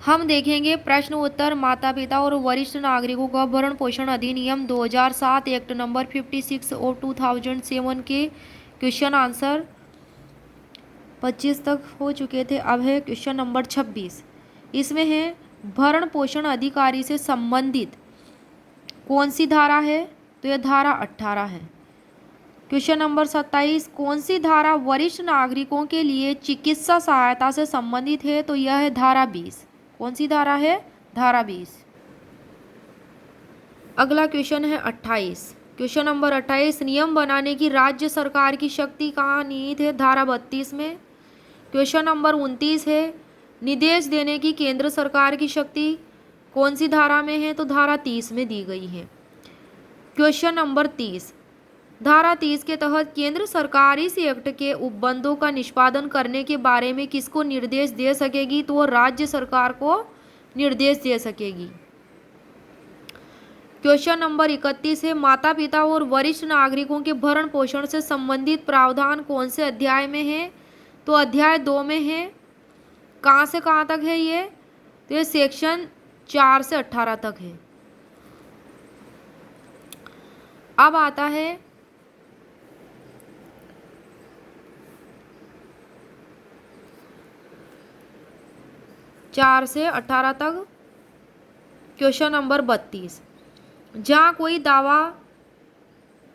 हम देखेंगे प्रश्न उत्तर माता पिता और वरिष्ठ नागरिकों का भरण पोषण अधिनियम 2007 एक्ट नंबर 56 और 2007 के क्वेश्चन आंसर 25 तक हो चुके थे। अब है क्वेश्चन नंबर 26। इसमें है भरण पोषण अधिकारी से संबंधित कौन सी धारा है, तो यह धारा 18 है। क्वेश्चन नंबर 27, कौन सी धारा वरिष्ठ नागरिकों के लिए चिकित्सा सहायता से संबंधित है, तो यह है धारा 20। कौन सी धारा है, धारा 20। अगला क्वेश्चन है 28। क्वेश्चन नंबर 28, नियम बनाने की राज्य सरकार की शक्ति कहाँ निहित है, धारा 32 में। क्वेश्चन नंबर 29 है निर्देश देने की केंद्र सरकार की शक्ति कौन सी धारा में है, तो धारा 30 में दी गई है। क्वेश्चन नंबर 30, धारा 30 के तहत केंद्र सरकार इस एक्ट के उपबंधों का निष्पादन करने के बारे में किसको निर्देश दे सकेगी, तो वह राज्य सरकार को निर्देश दे सकेगी। क्वेश्चन नंबर 31 है माता पिता और वरिष्ठ नागरिकों के भरण पोषण से संबंधित प्रावधान कौन से अध्याय में है, तो अध्याय 2 में है। कहाँ से कहाँ तक है ये, तो ये सेक्शन 4 से 18 तक है। अब आता है चार से 18 तक क्वेश्चन नंबर 32। जहाँ कोई दावा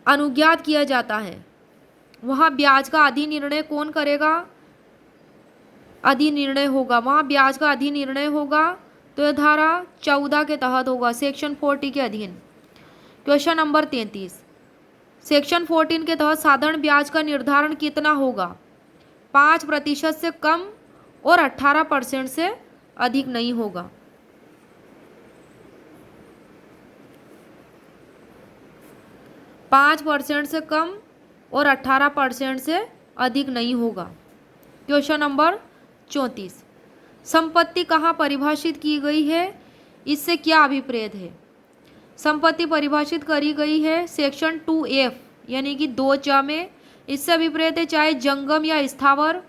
अनुज्ञात किया जाता है वहाँ ब्याज का अधिनिर्णय कौन करेगा, अधिनिर्णय होगा, वहाँ ब्याज का अधिनिर्णय होगा, तो यह धारा 14 के तहत होगा, सेक्शन 40 के अधीन। क्वेश्चन नंबर 33, सेक्शन 14 के तहत साधारण ब्याज का निर्धारण कितना होगा, 5% से कम और 18% से अधिक नहीं होगा। पाँच % से कम और 18% से अधिक नहीं होगा। क्वेश्चन नंबर 34, संपत्ति कहाँ परिभाषित की गई है, इससे क्या अभिप्रेत है। संपत्ति परिभाषित करी गई है सेक्शन 2F यानी कि 2 में। इससे अभिप्रेत है चाहे जंगम या स्थावर,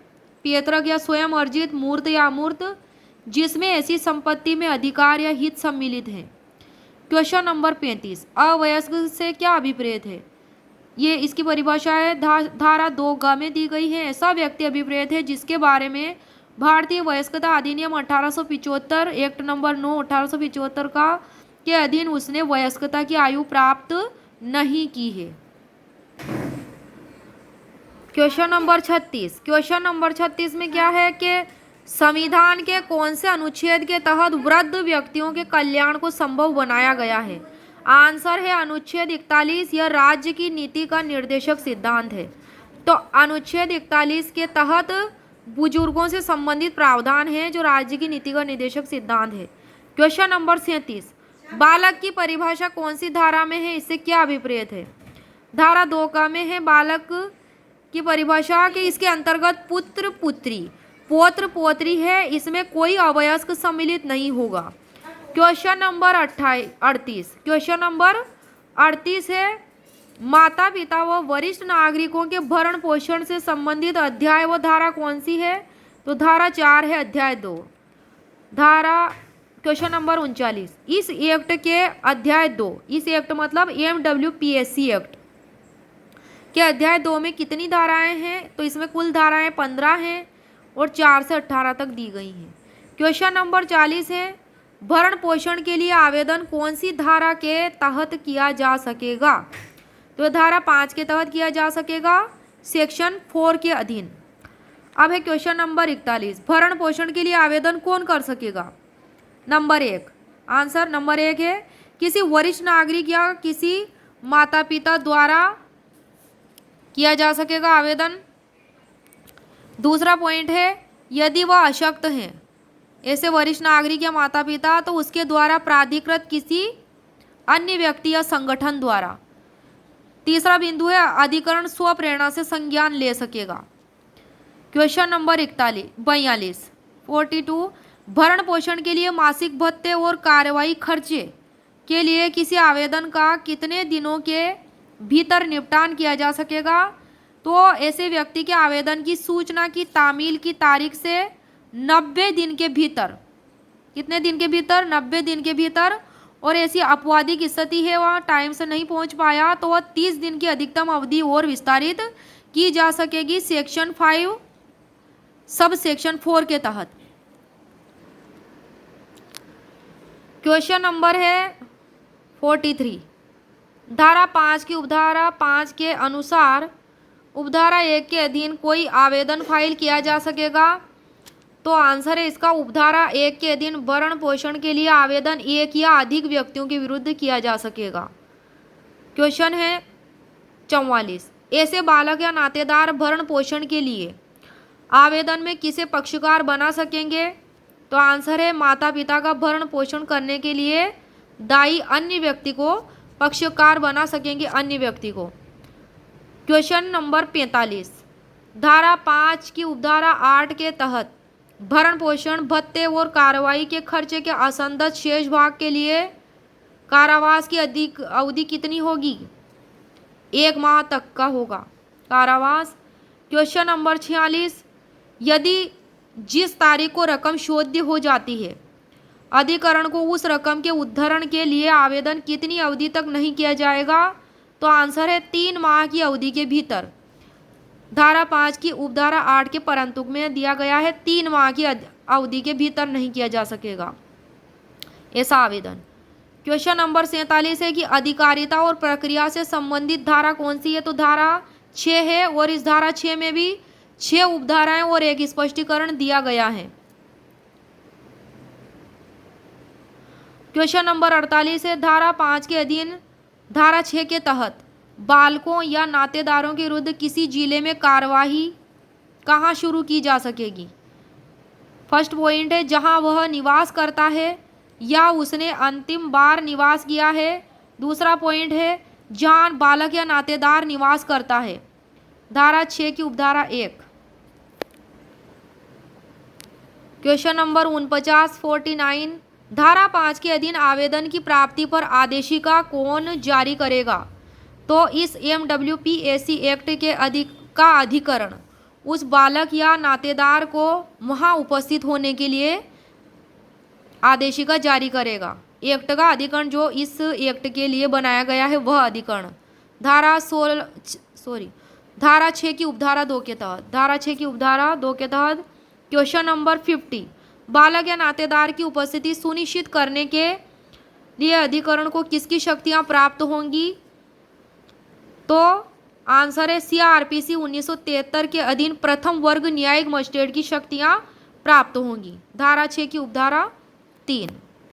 पैतृक या स्वयं अर्जित, मूर्त या अमूर्त, जिसमें ऐसी संपत्ति में अधिकार या हित सम्मिलित है। क्वेश्चन नंबर 35, अवयस्क से क्या अभिप्रेत है, ये इसकी परिभाषा है धारा 2 में दी गई है। ऐसा व्यक्ति अभिप्रेत है जिसके बारे में भारतीय वयस्कता अधिनियम 1875 एक्ट नंबर 9 1875 का के अधीन उसने वयस्कता की आयु प्राप्त नहीं की है। क्वेश्चन नंबर 36, क्वेश्चन नंबर 36 में क्या है कि संविधान के कौन से अनुच्छेद के तहत वृद्ध व्यक्तियों के कल्याण को संभव बनाया गया है। आंसर है अनुच्छेद 41, यह राज्य की नीति का निर्देशक सिद्धांत है। तो अनुच्छेद 41 के तहत बुजुर्गों से संबंधित प्रावधान है जो राज्य की नीति का निर्देशक सिद्धांत है। क्वेश्चन नंबर 37, बालक की परिभाषा कौन सी धारा में है, इससे क्या अभिप्रेत है। धारा 2 में है बालक की परिभाषा कि इसके अंतर्गत पुत्र पुत्री पौत्र पौत्री है, इसमें कोई अवयस्क सम्मिलित नहीं होगा। क्वेश्चन नंबर 38, क्वेश्चन नंबर 38 है माता पिता व वरिष्ठ नागरिकों के भरण पोषण से संबंधित अध्याय व धारा कौन सी है, तो धारा 4 है, अध्याय 2 धारा। क्वेश्चन नंबर 39, इस एक्ट के अध्याय 2, इस एक्ट मतलब MWPSC एक्ट के अध्याय 2 में कितनी धाराएं हैं, तो इसमें कुल धाराएं 15 हैं और 4 से 18 तक दी गई हैं। क्वेश्चन नंबर 40 है भरण पोषण के लिए आवेदन कौन सी धारा के तहत किया जा सकेगा, तो धारा 5 के तहत किया जा सकेगा, सेक्शन 4 के अधीन। अब है क्वेश्चन नंबर 41, भरण पोषण के लिए आवेदन कौन कर सकेगा। नंबर 1, आंसर नंबर 1 है किसी वरिष्ठ नागरिक या किसी माता पिता द्वारा किया जा सकेगा आवेदन। दूसरा पॉइंट है यदि वह अशक्त हैं, ऐसे वरिष्ठ नागरिक या माता पिता, तो उसके द्वारा प्राधिकृत किसी अन्य व्यक्ति या संगठन द्वारा। तीसरा बिंदु है अधिकरण स्वप्रेरणा से संज्ञान ले सकेगा। क्वेश्चन नंबर 42 भरण पोषण के लिए मासिक भत्ते और कार्यवाही खर्चे के लिए किसी आवेदन का कितने दिनों के भीतर निपटान किया जा सकेगा, तो ऐसे व्यक्ति के आवेदन की सूचना की तामील की तारीख से 90 दिन के भीतर कितने दिन के भीतर? 90 दिन के भीतर। और ऐसी अपवादिक स्थिति है वह टाइम से नहीं पहुंच पाया तो वह 30 दिन की अधिकतम अवधि और विस्तारित की जा सकेगी सेक्शन 5 सब सेक्शन 4 के तहत। क्वेश्चन नंबर है 43। धारा 5 की उपधारा 5 के अनुसार उपधारा 1 के अधीन कोई आवेदन फाइल किया जा सकेगा? तो आंसर है इसका उपधारा 1 के अधीन भरण पोषण के लिए आवेदन एक या अधिक व्यक्तियों के विरुद्ध किया जा सकेगा। क्वेश्चन है 44। ऐसे बालक या नातेदार भरण पोषण के लिए आवेदन में किसे पक्षकार बना सकेंगे? तो आंसर है माता पिता का भरण पोषण करने के लिए दायी अन्य व्यक्ति को पक्षकार बना सकेंगे अन्य व्यक्ति को। Question number 45। धारा 5 की उपधारा 8 के तहत भरण पोषण भत्ते और कार्रवाई के खर्चे के असंगत शेष भाग के लिए कारावास की अधिक अवधि कितनी होगी? 1 माह तक का होगा कारावास। Question number 46। यदि जिस तारीख को रकम शोध्य हो जाती है अधिकरण को उस रकम के उद्धरण के लिए आवेदन कितनी अवधि तक नहीं किया जाएगा? तो आंसर है 3 माह की अवधि के भीतर। धारा 5 की उपधारा 8 के परंतुक में दिया गया है 3 माह की अवधि के भीतर नहीं किया जा सकेगा ऐसा आवेदन। क्वेश्चन नंबर 47 है कि अधिकारिता और प्रक्रिया से संबंधित धारा कौन सी है? तो धारा 6 है और इस धारा 6 में भी 6 उपधाराएं और एक स्पष्टीकरण दिया गया है। क्वेश्चन नंबर 48 है धारा 5 के अधीन धारा 6 के तहत बालकों या नातेदारों के विरुद्ध किसी जिले में कार्यवाही कहाँ शुरू की जा सकेगी? फर्स्ट पॉइंट है जहाँ वह निवास करता है या उसने अंतिम बार निवास किया है। दूसरा पॉइंट है जहाँ बालक या नातेदार निवास करता है। धारा 6 की उपधारा 1। क्वेश्चन नंबर 49 धारा 5 के अधीन आवेदन की प्राप्ति पर आदेशिका कौन जारी करेगा? तो इस MWPAC एक्ट के अधिकरण उस बालक या नातेदार को वहाँ उपस्थित होने के लिए आदेशिका जारी करेगा। एक्ट का अधिकरण जो इस एक्ट के लिए बनाया गया है वह अधिकरण धारा 6 की उपधारा 2 के तहत। धारा 6 की उपधारा 2 के तहत क्वेश्चन नंबर 50 बालक या नातेदार की उपस्थिति सुनिश्चित करने के लिए अधिकरण को किसकी शक्तियां प्राप्त होंगी? तो आंसर है CRPC 1973 के अधीन प्रथम वर्ग न्यायिक मजिस्ट्रेट की शक्तियां प्राप्त होंगी। धारा 6 की उपधारा 3।